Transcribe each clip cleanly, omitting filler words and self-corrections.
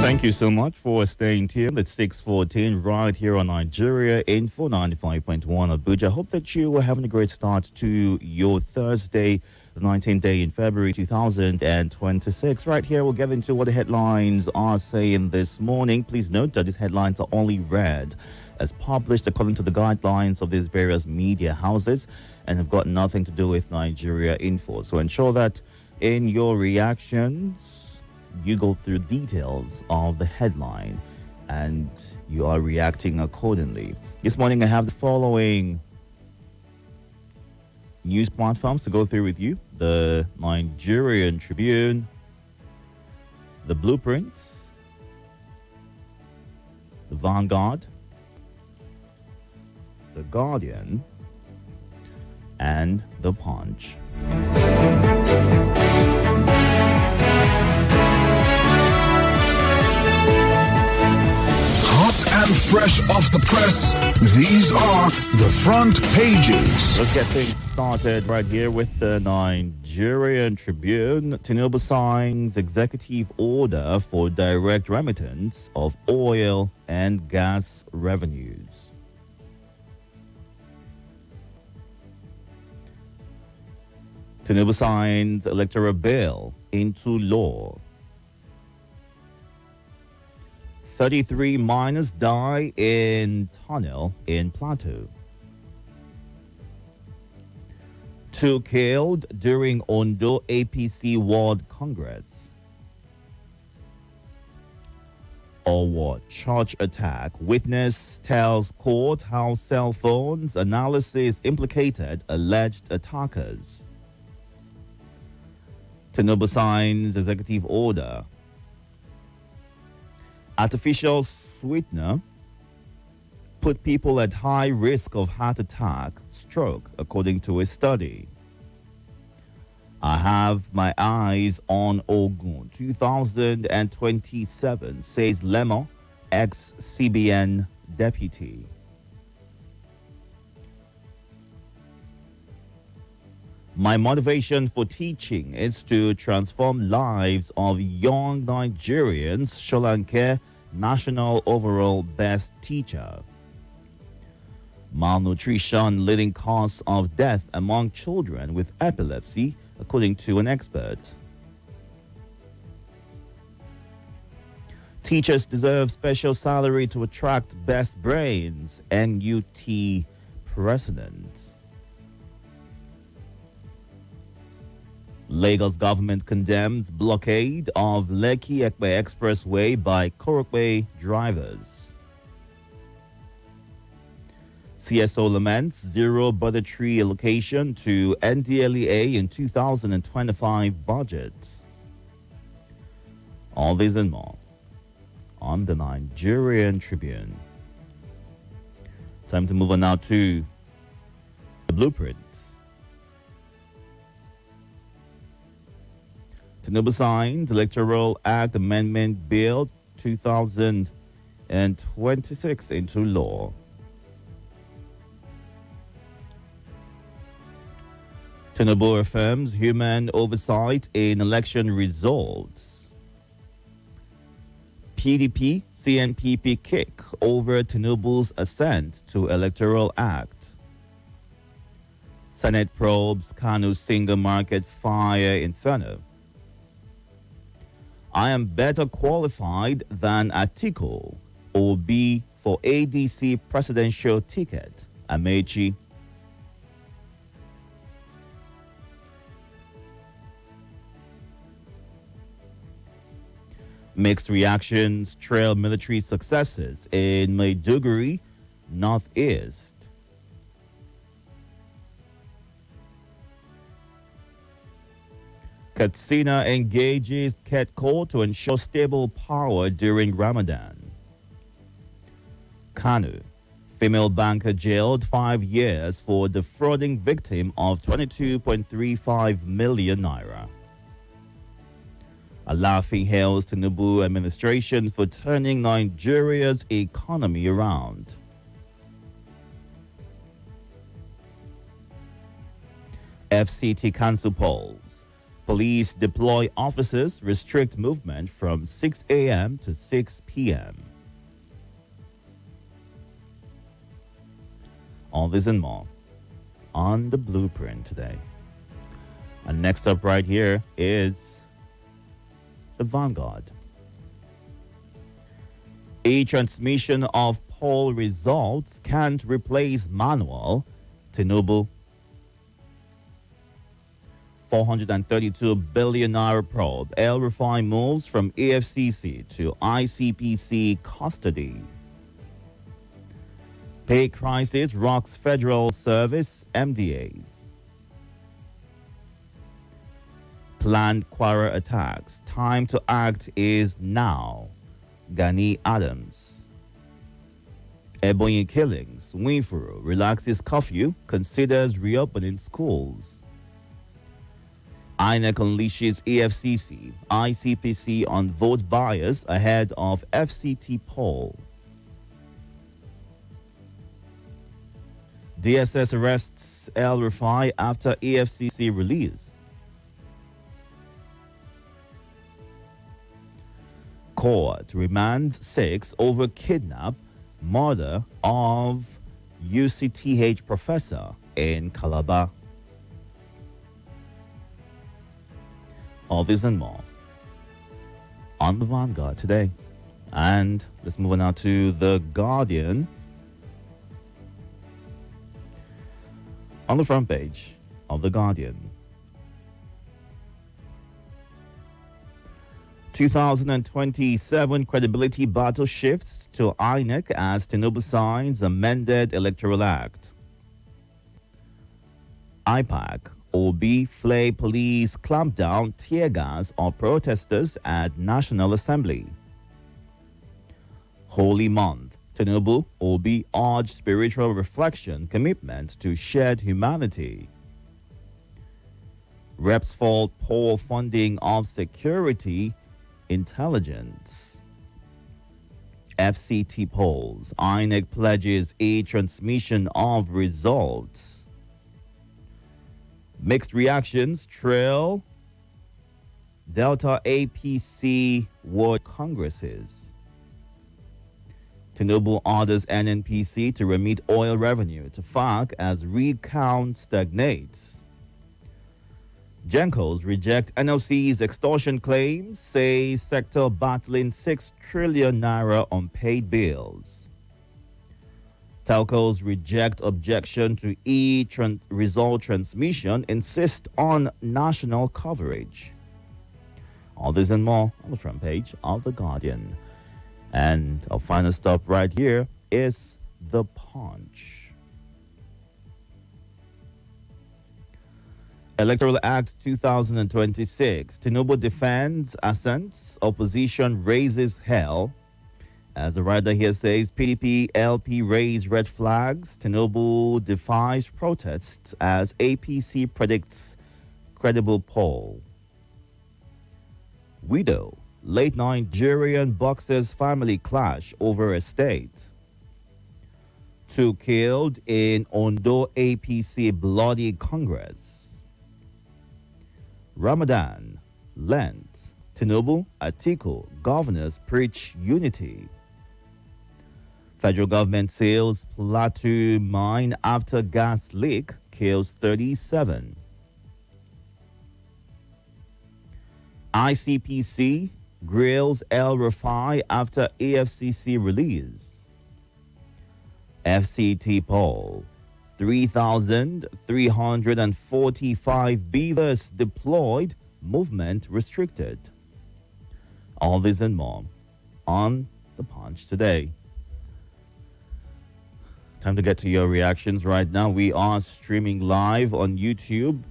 Thank you so much for staying tuned. It's 6:14 right here on Nigeria Info 95.1 Abuja. Hope that you are having a great start to your Thursday, the 19th day in February 2026. Right here, we'll get into what the headlines are saying this morning. Please note that these headlines are only read as published according to the guidelines of these various media houses and have got nothing to do with Nigeria Info. So ensure that in your reactions, you go through details of the headline and you are reacting accordingly. This morning I have the following news platforms to go through with you: the Nigerian Tribune, the Blueprints, the Vanguard, the Guardian, and the Punch. And fresh off the press, these are the front pages. Let's get things started right here with the Nigerian Tribune. Tinubu signs executive order for direct remittance of oil and gas revenues. Tinubu signs electoral bill into law. 33 miners die in tunnel in Plateau. 2 killed during Ondo APC World Congress. Owo church attack. Witness tells court how cell phones analysis implicated alleged attackers. Tinubu signs executive order. Artificial sweetener put people at high risk of heart attack, stroke, according to a study. I have my eyes on Ogun 2027, says Lemo, ex-CBN deputy. My motivation for teaching is to transform lives of young Nigerians, Sholanke, National Overall Best Teacher. Malnutrition leading cause of death among children with epilepsy, according to an expert. Teachers deserve special salary to attract best brains, NUT president. Lagos government condemns blockade of Lekki-Ekpe Expressway by Korokpe drivers. CSO laments zero budgetary allocation to NDLEA in 2025 budget. All these and more on the Nigerian Tribune. Time to move on now to the Blueprints. Tinubu signs Electoral Act Amendment Bill 2026 into law. Tinubu affirms human oversight in election results. PDP, CNPP kick over Tinubu's assent to Electoral Act. Senate probes Kanu single market fire inferno. I am better qualified than Atiku Obi for ADC presidential ticket, Amechi. Mixed reactions trail military successes in Maiduguri, Northeast. Katsina engages Ketco to ensure stable power during Ramadan. Kanu, female banker jailed 5 years for defrauding victim of 22.35 million naira. Alafi hails Tinubu administration for turning Nigeria's economy around. FCT Council polls. Police deploy officers, restrict movement from 6 a.m. to 6 p.m. All this and more on the blueprint today. And next up right here is the Vanguard. E-transmission of poll results can't replace manual. Tinubu. 432 billion naira probe. El Rufai moves from EFCC to ICPC custody. Pay crisis rocks federal service MDAs. Planned Kwara attacks. Time to act is now. Gani Adams. Ebonyi killings. Winfuru relaxes curfew, considers reopening schools. INEC unleashes EFCC, ICPC on vote buyers ahead of FCT poll. DSS arrests El Rufai after EFCC release. Court remands 6 over kidnap, murder of UCTH professor in Calabar. All this and more on the Vanguard today. And let's move on now to The Guardian. On the front page of The Guardian, 2027 credibility battle shifts to INEC as Tinubu signs amended Electoral Act. IPAC, Obi, Flay police clampdown tear gas of protesters at National Assembly. Holy Month, Tinubu, Obi urged spiritual reflection, commitment to shared humanity. Reps fault poor funding of security intelligence. FCT polls. INEC pledges e-transmission of results. Mixed reactions trail Delta APC World Congresses. Tinubu orders NNPC to remit oil revenue to FARC as recount stagnates. Gencos reject NLC's extortion claims, say sector battling 6 trillion naira unpaid bills. Telcos reject objection to result transmission, insist on national coverage. All this and more on the front page of The Guardian. And our final stop right here is The Punch. Electoral Act 2026. Tinubu defends assents. Opposition raises hell. As the writer here says, PDP, LP raise red flags. Tinubu defies protests as APC predicts credible poll. Widow. Late Nigerian boxers family clash over estate. 2 killed in Ondo APC bloody Congress. Ramadan, Lent, Tinubu, Atiku, governors preach unity. Federal government seals Plateau mine after gas leak, kills 37. ICPC grills El Rufai after EFCC release. FCT poll. 3,345 beavers deployed, movement restricted. All this and more on The Punch today. Time to get to your reactions right now. We are streaming live on YouTube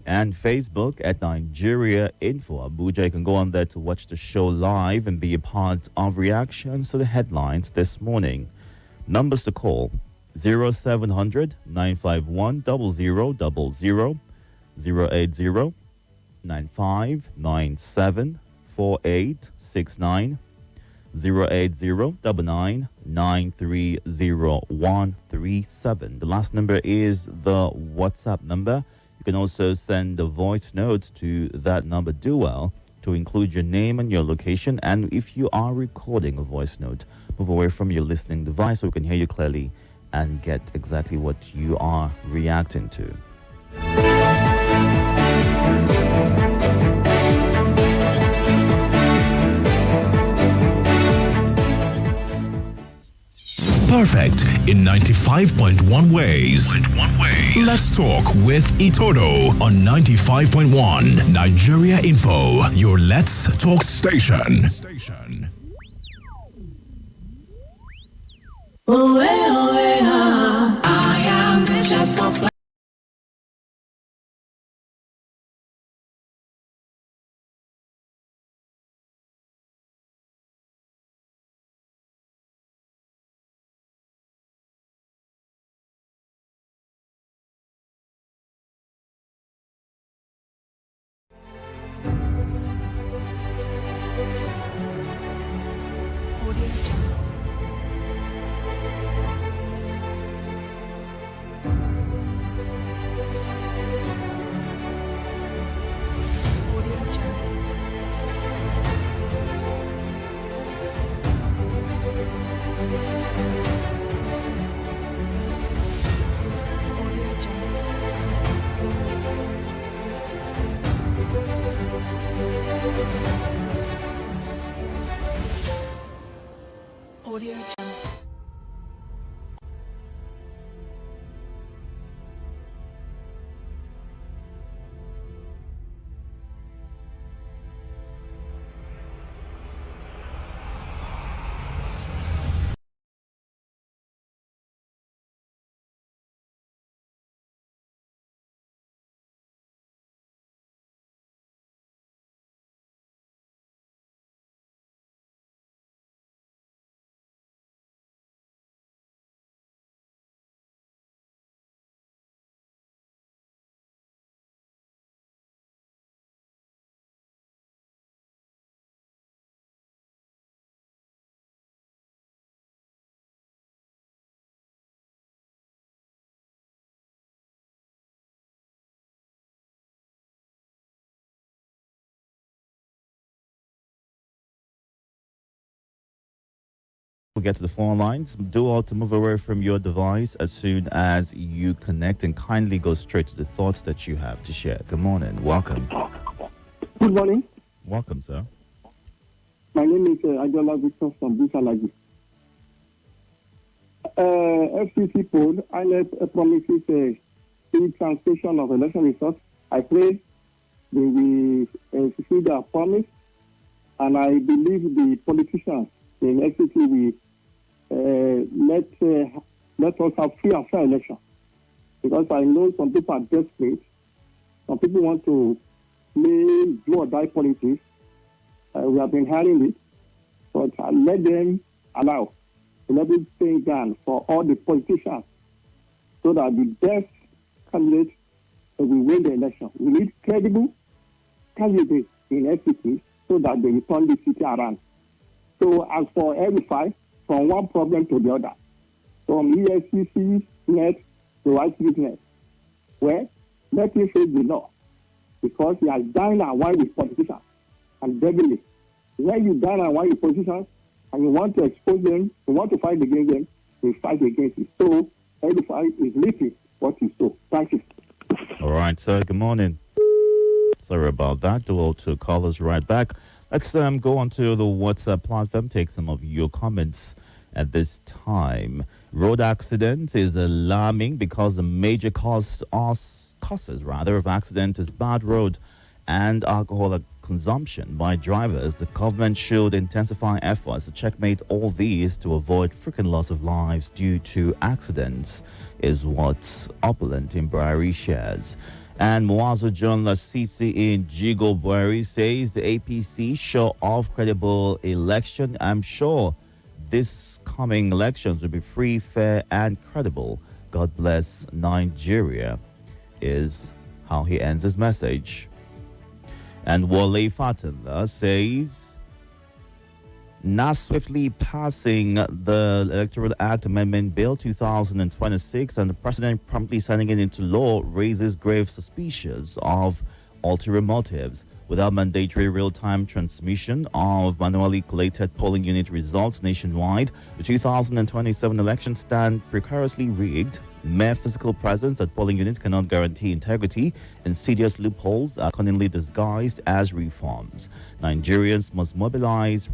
and Facebook at Nigeria Info Abuja. You can go on there to watch the show live and be a part of reactions to the headlines this morning. Numbers to call: 0700 951 0000, 080 9597 4869, 080 99 The last number is the WhatsApp number. You can also send a voice note to that number. Do well to include your name and your location. And if you are recording a voice note, move away from your listening device so we can hear you clearly and get exactly what you are reacting to. Perfect in 95.1 ways. Let's talk with Itodo on 95.1 Nigeria Info, your Let's Talk station. I am the chef of life. Audio Jungle. We'll get to the phone lines. Do all to move away from your device as soon as you connect and kindly go straight to the thoughts that you have to share. Good morning. Welcome. Good morning. Welcome, sir. My name is Adola Victor from Busalagi. FCC poll, INEC promises a translation of election results. I pray they will fulfill their promise, and I believe the politicians in FCC will let us have free and fair election. Because I know some people are desperate. Some people want to play do or die politics. We have been hearing it, but let them allow everything done for all the politicians so that the best candidate will win the election. We need credible candidates in FCC so that they will turn the city around. So as for every from one problem to the other, from ESCC net to ICT, well, let him face the law because he has dined and wine with politicians and deadly. When you dine and wine with politicians and you want to expose them, you want to fight against them, you fight against it. So every is living what you sow. Thank you. All right, sir. Good morning. Sorry about that. Do all to call us right back. Let's go on to the WhatsApp platform, take some of your comments at this time. Road accident is alarming because the major causes of accident is bad road and alcohol consumption by drivers. The government should intensify efforts to checkmate all these to avoid frequent loss of lives due to accidents, is what Opulent in Brary shares. And Mwazo John Lasisi in Jigo Buhari says the APC show off credible election. I'm sure this coming elections will be free, fair, and credible. God bless Nigeria, is how he ends his message. And Wale Fatullah says Now swiftly passing the Electoral Act Amendment Bill 2026 and the President promptly signing it into law raises grave suspicions of ulterior motives. Without mandatory real-time transmission of manually collated polling unit results nationwide, the 2027 elections stand precariously rigged. Mere physical presence at polling units cannot guarantee integrity. Insidious loopholes are cunningly disguised as reforms. Nigerians must mobilize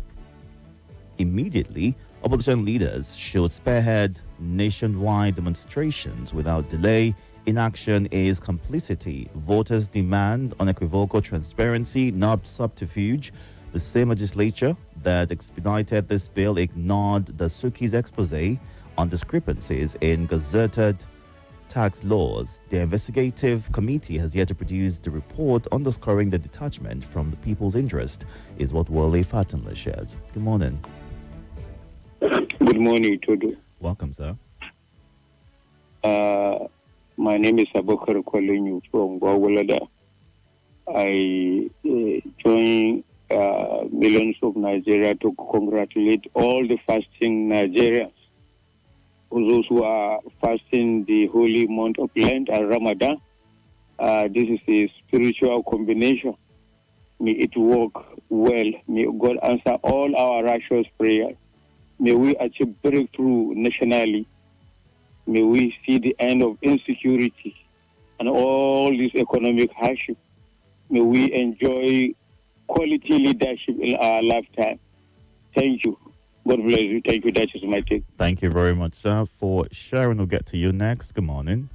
immediately. Opposition leaders should spearhead nationwide demonstrations without delay. Inaction is complicity. Voters demand unequivocal transparency, not subterfuge. The same legislature that expedited this bill ignored the Suki's expose on discrepancies in gazetted tax laws. The investigative committee has yet to produce the report underscoring the detachment from the people's interest, is what Wale Fatunla shares. Good morning. Good morning, Itodo. Welcome, sir. My name is Abokar Kwalenyu from Gwawalada. I join millions of Nigeria to congratulate all the fasting Nigerians, those who are fasting the holy month of Lent and Ramadan. This is a spiritual combination. May it work well. May God answer all our righteous prayers. May we achieve breakthrough nationally. May we see the end of insecurity and all this economic hardship. May we enjoy quality leadership in our lifetime. Thank you. God bless you. Thank you. That is my take. Thank you very much, sir, for sharing. We'll get to you next. Good morning.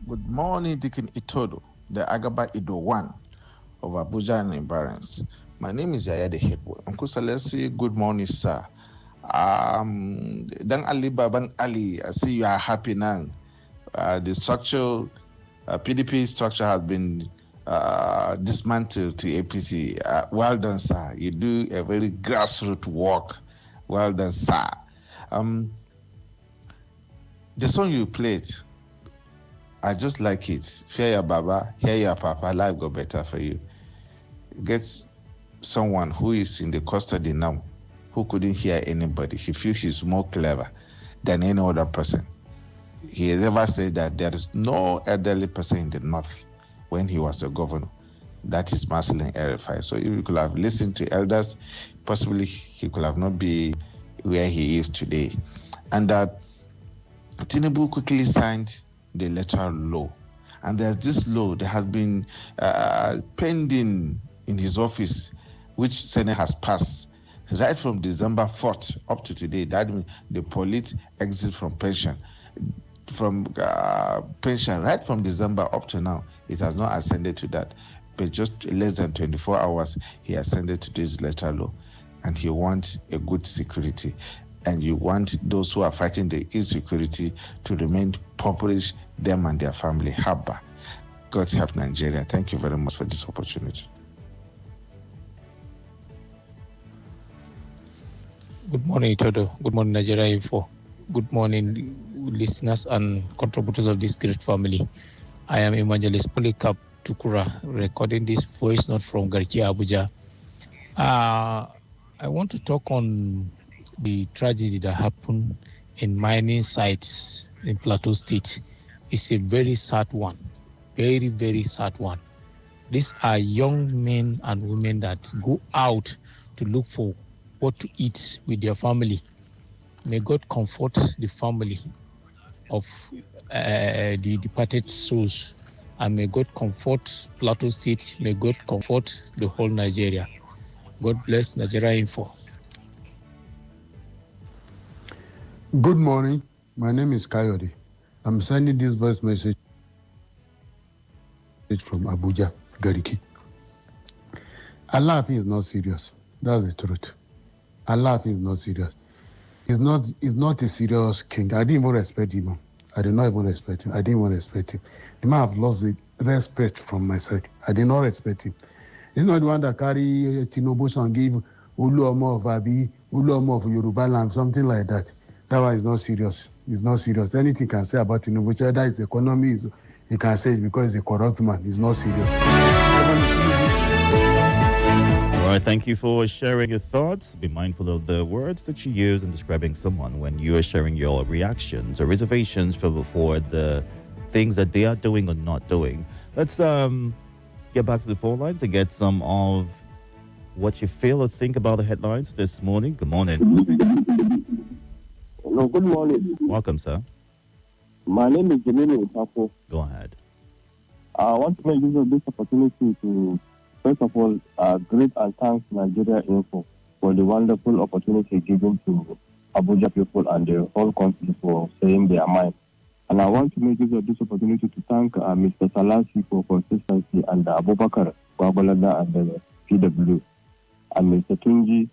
Good morning, Deacon Itodo, the Agaba Ido 1 of Abuja and environs. My name is Yaya the Headboy. Uncle Salesi, good morning, sir. Dan Ali Baban Ali, I see you are happy now. The structure, PDP structure has been dismantled to APC. Well done, sir. You do a very grassroots work. Well done, sir. The song you played, I just like it. Fear your Baba, hear your Papa, life go better for you. Get someone who is in the custody now, who couldn't hear anybody. He feels he's more clever than any other person. He has ever said that there is no elderly person in the north when he was a governor. That is Marcelin RFI. So if you could have listened to elders, possibly he could have not been where he is today. And that Tinubu quickly signed the electoral law. And there's this law that has been pending in his office, which Senate has passed. Right from December 4th up to today, that means the police exit from pension. From pension, right from December up to now, it has not ascended to that. But just less than 24 hours, he ascended to this electoral law. And he wants a good security. And you want those who are fighting the insecurity to remain populous, them and their family. Haba. God help Nigeria. Thank you very much for this opportunity. Good morning, Itodo. Good morning, Nigeria Info. Good morning, listeners and contributors of this great family. I am Evangelist Polycarp Tukura, recording this voice note from Garki, Abuja. I want to talk on the tragedy that happened in mining sites in Plateau State. It's a very sad one, very, very sad one. These are young men and women that go out to look for what to eat with their family. May God comfort the family of the departed souls, and may God comfort Plateau State. May God comfort the whole Nigeria. God bless Nigeria Info. Good morning. My name is Coyote. I'm sending this voice message from Abuja, Gariki. Allah is not serious. That's the truth. Allah is not serious. He's not a serious king. I didn't even respect him. I did not even respect him. I didn't even respect him. The man have lost the respect from my side. I did not respect him. He's not the one that carry Tinubu and give Uluomo of Abi, Uluomo of Yoruba land, something like that. That one is not serious. It's not serious. Anything he can say about Tinubu, whether it's the economy, he can say it because he's a corrupt man. It's not serious. right, thank you for sharing your thoughts. Be mindful of the words that you use in describing someone when you are sharing your reactions or reservations for the things that they are doing or not doing. Let's get back to the phone lines and get some of what you feel or think about the headlines this morning. Good morning. Hello, good morning. Welcome, sir. My name is Jimmy Utapo. Go ahead. I want to make use of this opportunity to, first of all, greet and thank Nigeria Info for the wonderful opportunity given to Abuja people and the whole country for saying their mind. And I want to make use of this opportunity to thank Mr. Salasi for consistency and Abubakar Babalada and the PW. And Mr. Tunji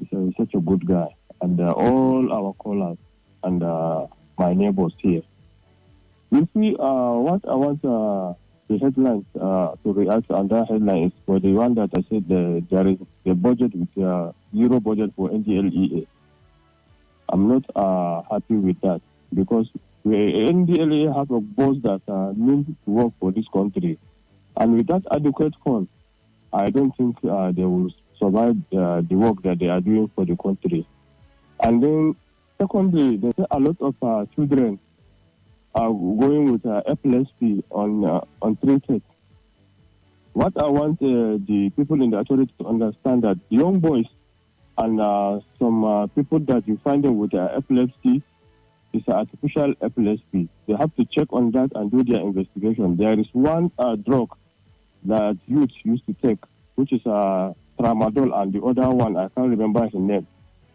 is such a good guy. And all our callers and my neighbors here. You see, what I want the headlines to react on that headline is for the one that I said there is a budget with Euro budget for NDLEA. I'm not happy with that because NDLEA have a boss that means to work for this country. And with that adequate fund, I don't think they will survive the work that they are doing for the country. And then, secondly, there's a lot of children are going with epilepsy untreated. What I want the people in the authority to understand that young boys and some people that you find them with epilepsy is artificial epilepsy. They have to check on that and do their investigation. There is one drug that youth used to take, which is tramadol, and the other one, I can't remember his name.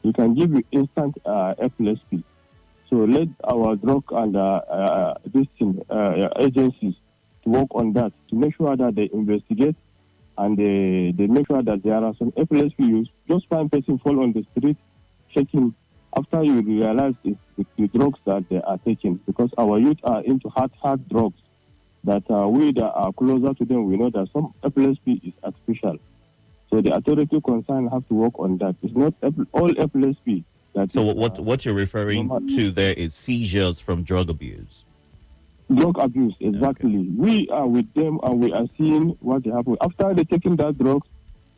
It can give you instant epilepsy. So let our drug and agencies to work on that to make sure that they investigate and they make sure that there are some epilepsy use. Just find person fall on the street, check him after you realize it's the drugs that they are taking, because our youth are into hard drugs that we that are closer to them, we know that some epilepsy is artificial. So the authority concerned have to work on that. It's not all epilepsy. So what you're referring to there is seizures from drug abuse. Drug abuse, exactly. Okay. We are with them and we are seeing what they happen. After they taking that drug,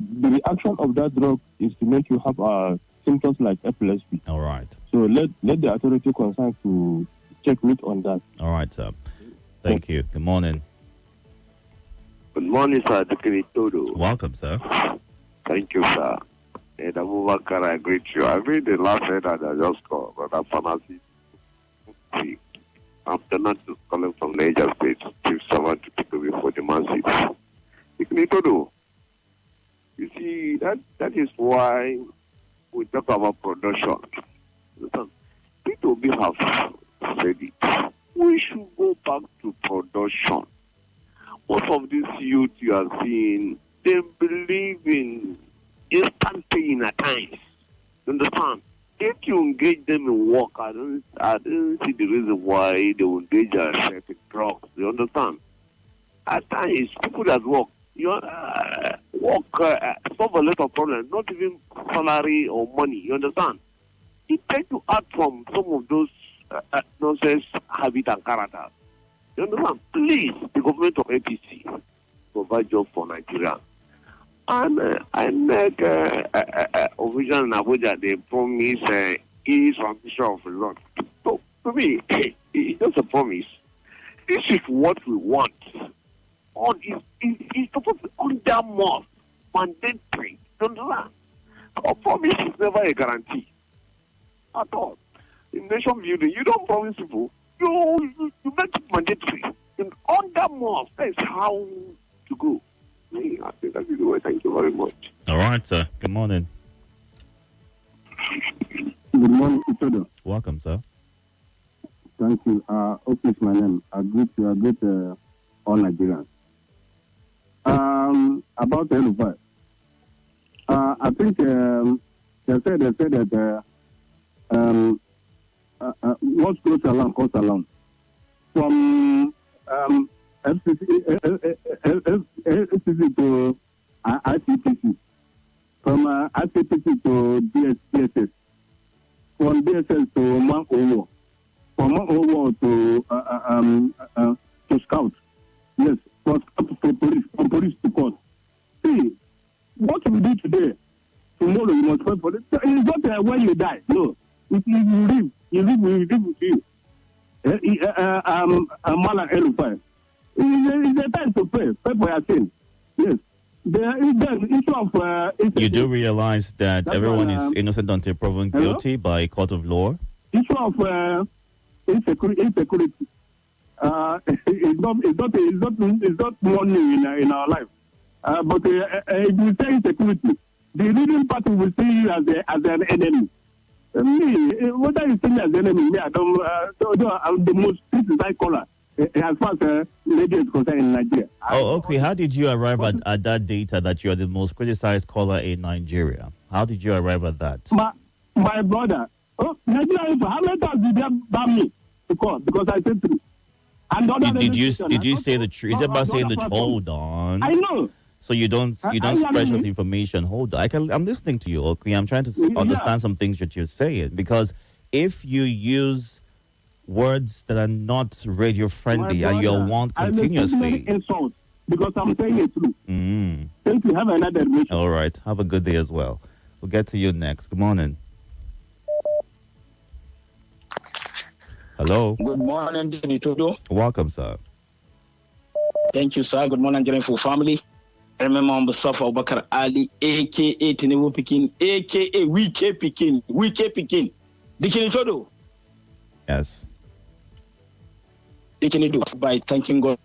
the reaction of that drug is to make you have symptoms like epilepsy. All right. So let the authority concerned to check with on that. All right, sir. Thank you. Good morning. Good morning, sir. Itodo. Welcome, sir. Thank you, sir. And Abubakar, I greet you. I read the last head that I just called, but I'm pharmacy. I'm not just calling from Niger State, chief servant to take away for the masses. Itodo, you see, that is why we talk about production. P2B have said it. We should go back to production. Most of these youth you are seeing, they believe in instant paying at times. You understand? If you engage them in work, I don't see the reason why they will engage themselves in drugs. You understand? At times, people that work, solve a lot of problems, not even salary or money. You understand? It tends to add from some of those nonsense habit and character. You understand? Please, the government of APC provide job for Nigeria. And I make official in Abuja, they promise ease transmission of result. So, to me, it's just a promise. This is what we want. It's supposed to be under most mandatory. You understand? A promise is never a guarantee at all. In nation building, you don't promise people. You make it mandatory. And under most, that's how to go. I think that is the way. Thank you very much. All right, sir. Good morning. Good morning, Itodo. Welcome, sir. Thank you. Okay, it's my name. I greet all Nigerians. About the L5. I think they said that what goes along comes along. From FCC to ICPC, from ICPC to DSS, from DSS to Man Owo, from Man Owo to Scout, yes, from police to court. See, what you do today, tomorrow you must pray for it. So it's not when you die. No. If you live with you. Mala Elufai. It's a time to pray. Pray for your sin. Yes. The issue of you do realize that everyone is innocent until proven guilty by a court of law? Issue of insecurity. It's not money in our life. But if you say insecurity, the ruling party will see you as an enemy. Me, whether you see me as an enemy, me, I'm the most criticized caller as far as media is concerned in Nigeria. Oh, okay. How did you arrive at that data that you are the most criticized caller in Nigeria? How did you arrive at that? My brother, Nigeria, how many times did they ban me to call? Because I said true. And did you say the truth? Is it about saying the truth? Hold on. I know. So you don't spread this information. Hold on. I'm listening to you, okay? I'm trying to understand some things that you're saying, because if you use words that are not radio friendly and you're warned continuously, insult because I'm saying it true. Thank you. Have another admission. All right. Have a good day as well. We'll get to you next. Good morning. Hello. Good morning, Itodo. Welcome, sir. Thank you, sir. Good morning, Jennifer family. I remember Mustafa Abubakar Ali, a.k.a. Tinubu Pekin, a.k.a. Wike Pekin. Dikin Itodo. Yes. Dikin Itodo by thanking God.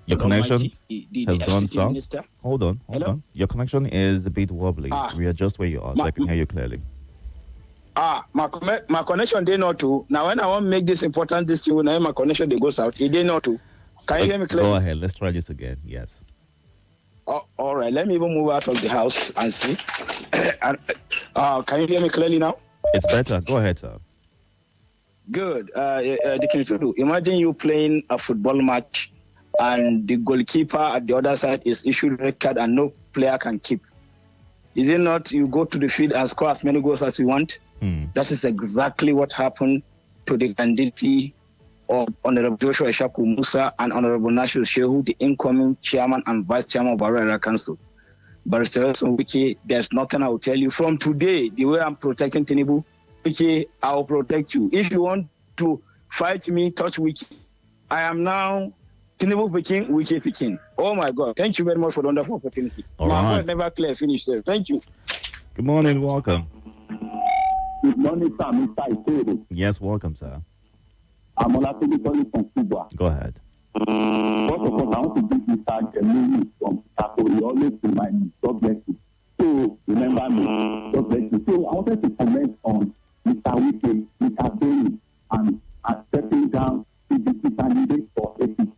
Your connection has gone south. Minister. Hold on. Your connection is a bit wobbly. Readjust where you are so I can hear you clearly. My connection they not to. Now when I want to make this important this thing, when my connection they goes out, it they not to. Can you hear me clearly? Go ahead. Let's try this again. Yes. All right. Let me even move out of the house and see. Can you hear me clearly now? It's better. Go ahead, sir. Good. Imagine you playing a football match and the goalkeeper at the other side is issued red card and no player can keep. Is it not you go to the field and score as many goals as you want? That is exactly what happened to the candidacy of Honorable Joshua Ishaku Musa and Honorable Nashil Shehu, the incoming chairman and vice chairman of Barrier Council. Barrister Wiki, there's nothing I will tell you. From today, the way I'm protecting Tinubu, Wiki, I will protect you. If you want to fight me, touch Wiki. I am now Tinubu Peking, Wiki Peking. Oh my God. Thank you very much for the wonderful opportunity. All my right. never clear, finish there. Thank you. Good morning. Welcome. Good morning, sir. Mr. Itodo. Yes, welcome, sir. I'm Olatolu from Cuba. Go ahead. First of all, I want to give you Mr. Gemini from Tapo. You always remind me. God bless you. So, remember me. God bless you. So, I wanted to comment on Mr. Wike, Mr. Bailey, and stepping down PDP candidate for APC.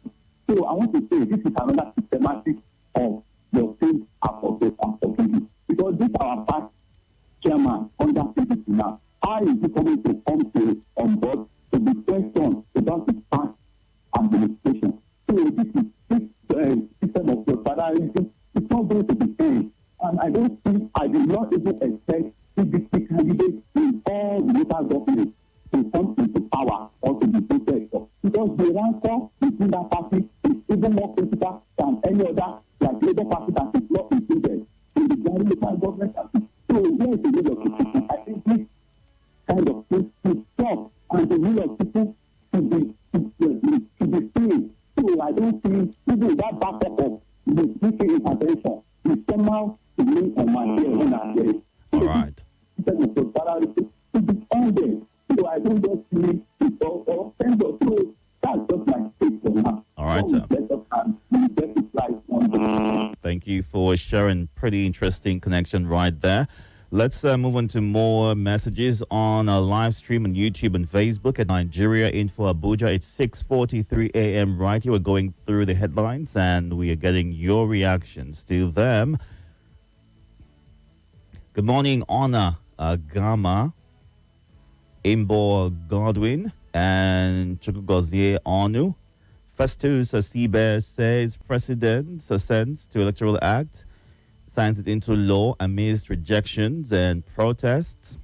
So, I want to say this is another systematic of your same appropriate and forgiving. Because this is our past chairman under PDP now. How is he coming to come to on board to be questioned about his past administration? So this system of prosperity is not going to be changed. And I did not even expect PDP candidates in all the local governments to come into power or to be voted for. Because the rancor between that party is even more critical than any other, like Labour Party that is not included in the local government. So where is the will of the people? I think this kind of thing to stop, and the will of people should be free. So I don't see even that backup of the DK intervention is somehow to me on my head when I hear it. All right. To be ended. So I don't just see it or send us. So that's just my take for now. All right, sir. Thank you for sharing. Pretty interesting connection right there. Let's move on to more messages on our live stream on YouTube and Facebook at Nigeria Info Abuja. It's 6:43 a.m. right here. We're going through the headlines and we are getting your reactions to them. Good morning, Honor Gama, Imbo Godwin, and Chukwugozie Onu. Festus Asibe says President assents to Electoral Act, signs it into law amidst rejections and protests.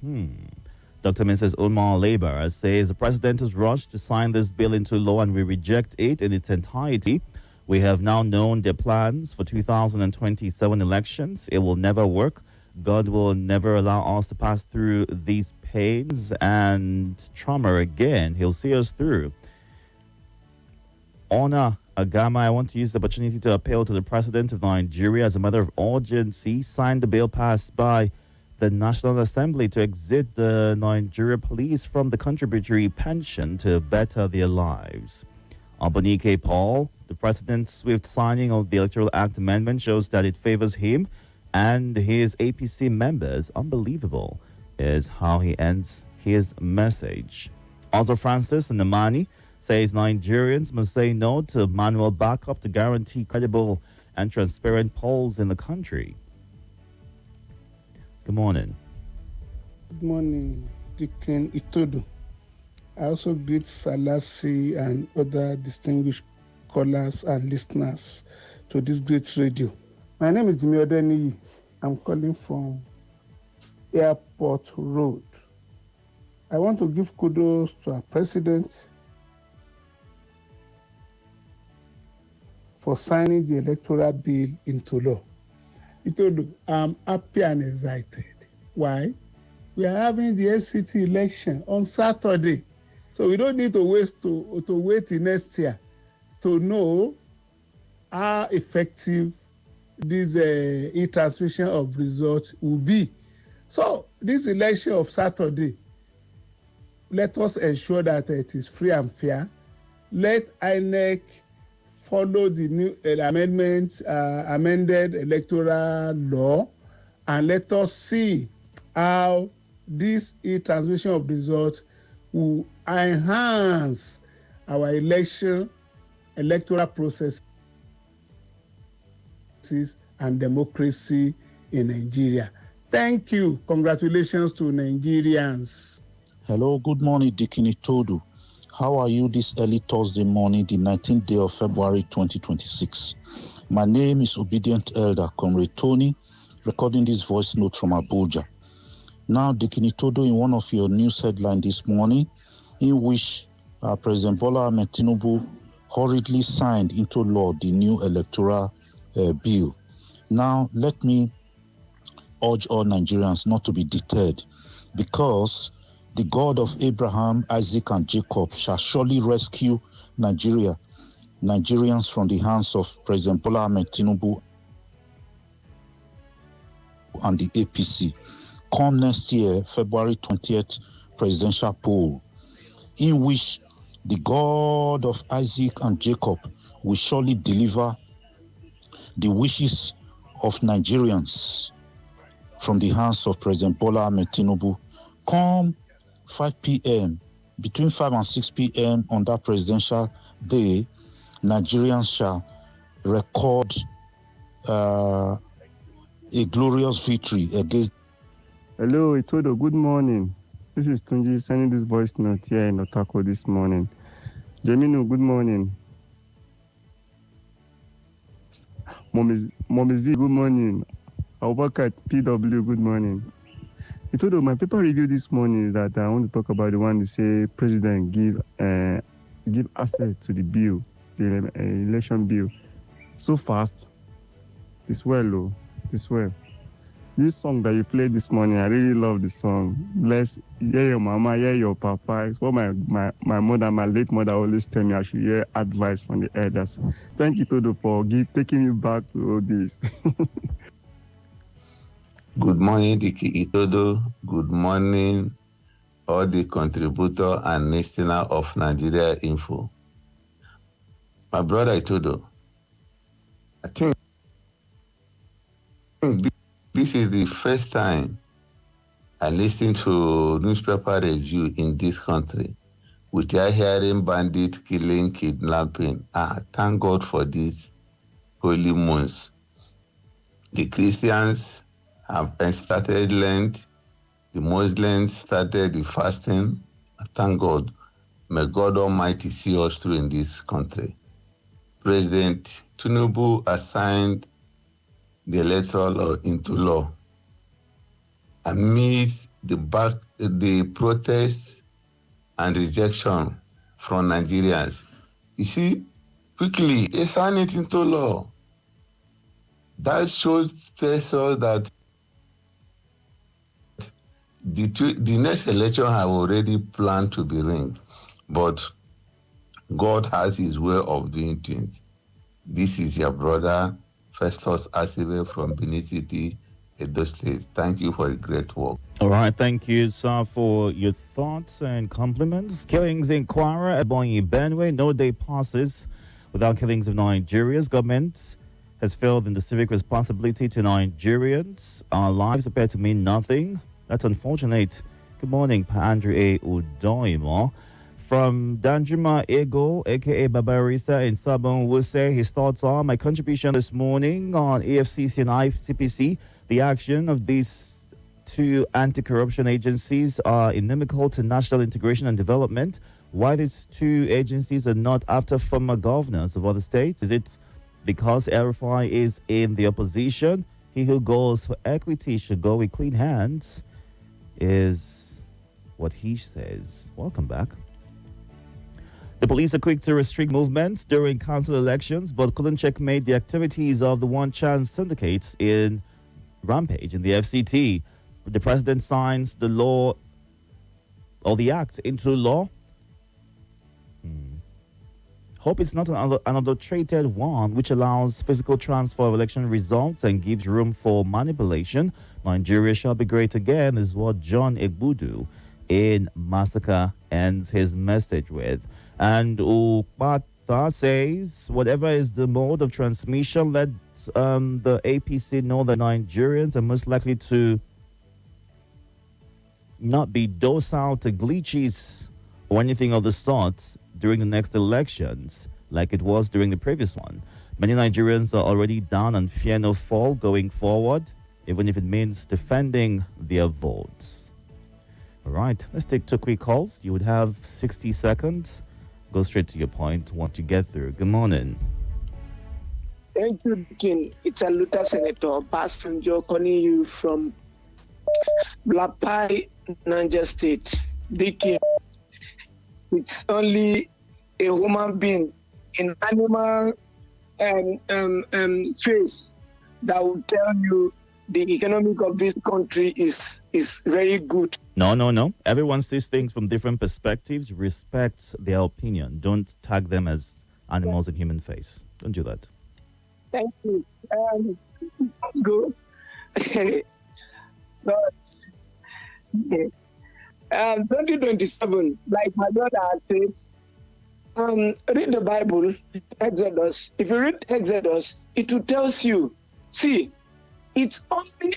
Dr. Mrs. Umar Labour says the President has rushed to sign this bill into law and we reject it in its entirety. We have now known their plans for 2027 elections. It will never work. God will never allow us to pass through these pains and trauma again. He'll see us through. Honor Agama, I want to use the opportunity to appeal to the President of Nigeria as a matter of urgency. Sign the bill passed by the National Assembly to exit the Nigeria police from the contributory pension to better their lives. Abonike Paul, the President's swift signing of the Electoral Act amendment shows that it favors him and his APC members. Unbelievable is how he ends his message. Also, Francis Namani says Nigerians must say no to manual backup to guarantee credible and transparent polls in the country. Good morning. Good morning, Deacon Itodo. I also greet Salasi and other distinguished callers and listeners to this great radio. My name is Jimmy Odeni. I'm calling from Airport Road. I want to give kudos to our president for signing the electoral bill into law. Itodo, I'm happy and excited. Why? We are having the FCT election on Saturday. So we don't need to wait till next year to know how effective this e-transmission of results will be. So this election of Saturday, let us ensure that it is free and fair. Let INEC follow the new amended electoral law, and let us see how this e-transmission of results will enhance our electoral processes and democracy in Nigeria. Thank you. Congratulations to Nigerians. Hello, good morning, Deacon Itodo. How are you this early Thursday morning, the 19th day of February 2026? My name is Obedient Elder Comrade Tony, recording this voice note from Abuja. Now, Deacon Itodo, in one of your news headlines this morning, in which President Bola Ahmed Tinubu hurriedly signed into law the new electoral bill. Now, let me urge all Nigerians not to be deterred, because the God of Abraham, Isaac, and Jacob shall surely rescue Nigerians from the hands of President Bola Ahmed Tinubu and the APC. Come next year, February 20th, presidential poll, in which the God of Isaac and Jacob will surely deliver the wishes of Nigerians from the hands of President Bola Ahmed Tinubu. Come 5 p.m., between 5 and 6 p.m. on that presidential day, Nigerians shall record a glorious victory against. Hello, Itodo. Good morning. This is Tunji sending this voice note here in Otako this morning. Jeminu, good morning. Momizi, good morning. Abubakar PW, good morning. Itodo, my paper review this morning is that I want to talk about the one that say President give access to the bill, the election bill, so fast. This well. This song that you played this morning, I really love the song. Bless, hear your mama, hear your papa. It's what my mother, my late mother always tell me I should hear advice from the elders. Thank you, Todo, for taking me back to all this. Good morning, Diki Itodo. Good morning, all the contributor and listener of Nigeria Info. My brother Itodo, I think this is the first time I listen to newspaper review in this country without hearing bandit killing, kidnapping. Thank God for these holy months. The Christians have started Lent. The Muslims started the fasting. Thank God. May God Almighty see us through in this country. President Tinubu assigned the electoral law into law amidst the protest and rejection from Nigerians. You see, quickly, sign it into law. That tells us that the next election have already planned to be ringed, but God has his way of doing things. This is your brother, Festus Asibe from Benin City, Edo State. Thank you for the great work. All right, thank you, sir, for your thoughts and compliments. Killings in Kwara, Ebonyi, Benue. No day passes without killings of Nigerians. Government has failed in the civic responsibility to Nigerians. Our lives appear to mean nothing. That's unfortunate. Good morning, Pa Andrew A. Udoimo. From Danjuma Ego, aka Babarisa in Sabon Wuse, his thoughts are my contribution this morning on EFCC and ICPC. The action of these two anti-corruption agencies are inimical to national integration and development. Why these two agencies are not after former governors of other states? Is it because RFI is in the opposition? He who goes for equity should go with clean hands, is what he says. Welcome back. The police are quick to restrict movement during council elections, but couldn't checkmate the activities of the One Chance syndicates in Rampage in the FCT. The president signs the law or the act into law. Hope it's not an adulterated one which allows physical transfer of election results and gives room for manipulation. Nigeria shall be great again is what John Egbudu in Massacre ends his message with. And Upata says, whatever is the mode of transmission, let the APC know that Nigerians are most likely to not be docile to glitches or anything of the sort during the next elections, like it was during the previous one. Many Nigerians are already down and fear no fall going forward, even if it means defending their votes. All right, let's take two quick calls. You would have 60 seconds. Go straight to your point once you get through. Good morning. Thank you, Deacon. It's a Luther Senator, Pastor Joe calling you from Blapai, Niger State. Deacon, it's only a human being in animal face that will tell you the economic of this country is very good. No. Everyone sees things from different perspectives. Respect their opinion. Don't tag them as animals in human face. Don't do that. Thank you. Let's go. But 2027, like my brother had said, read the Bible, Exodus. If you read Exodus, it will tell you, see, it's only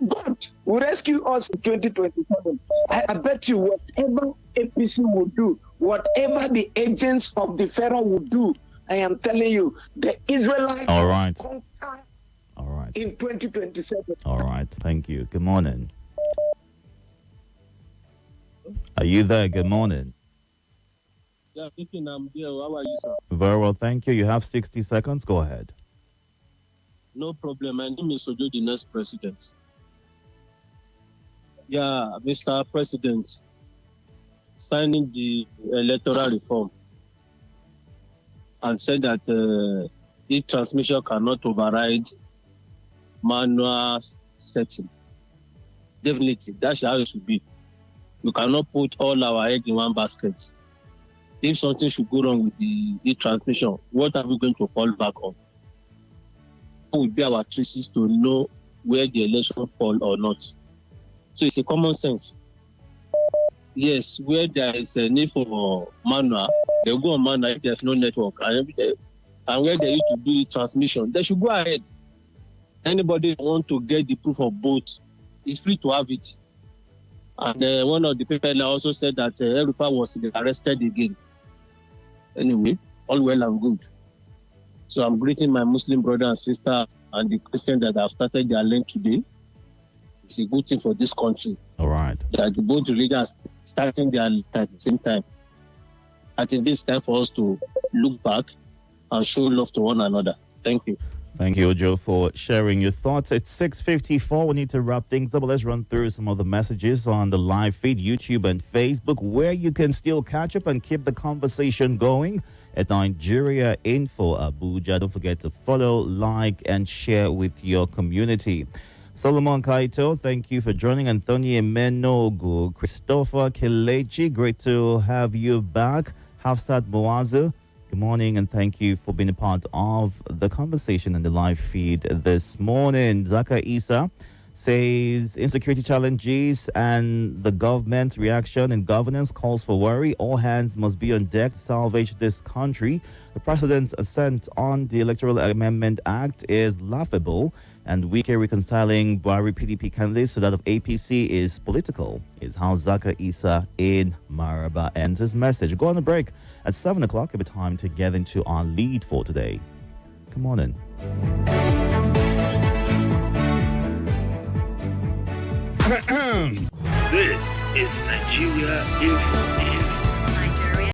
God will rescue us in 2027. I bet you whatever APC will do, whatever the agents of the Pharaoh will do, I am telling you, the Israelites All right. will conquer in 2027. All right. Thank you. Good morning. Are you there? Good morning. Yeah, thinking I'm there. How are you, sir? Very well, thank you. You have 60 seconds. Go ahead. No problem. My name is Ojo, the next president. Yeah, Mr. President, signing the electoral reform and said that e-transmission cannot override manual setting. Definitely, that's how it should be. We cannot put all our eggs in one basket. If something should go wrong with the e-transmission, what are we going to fall back on? What will be our traces to know where the election fall or not? So it's a common sense. Yes, where there is a need for manual, they'll go on manual if there's no network. And where they need to do transmission, they should go ahead. Anybody who want to get the proof of both is free to have it. And one of the people also said that Erufa was arrested again. Anyway, all well and good. So I'm greeting my Muslim brother and sister and the Christians that have started their lane today. It's a good thing for this country. All right. That the both religions starting their lane at the same time. I think it's time for us to look back and show love to one another. Thank you. Thank you, Joe, for sharing your thoughts. It's 6:54. We need to wrap things up, but let's run through some of the messages on the live feed, YouTube and Facebook, where you can still catch up and keep the conversation going at Nigeria Info Abuja. Don't forget to follow, like, and share with your community. Solomon Kaito, thank you for joining. Anthony Emenogu, Christopher Kelechi, great to have you back. Hafsat Boazu, good morning and thank you for being a part of the conversation in the live feed this morning. Zaka Isa says insecurity challenges and the government's reaction and governance calls for worry. All hands must be on deck to salvage this country. The president's assent on the Electoral Amendment Act is laughable, and Wike reconciling Buhari PDP candidates to that of APC is political, is how Zaka Isa in Maraba ends his message. Go on a break. At 7 o'clock, it'll be time to get into our lead for today. Good morning. This is Nigeria Info.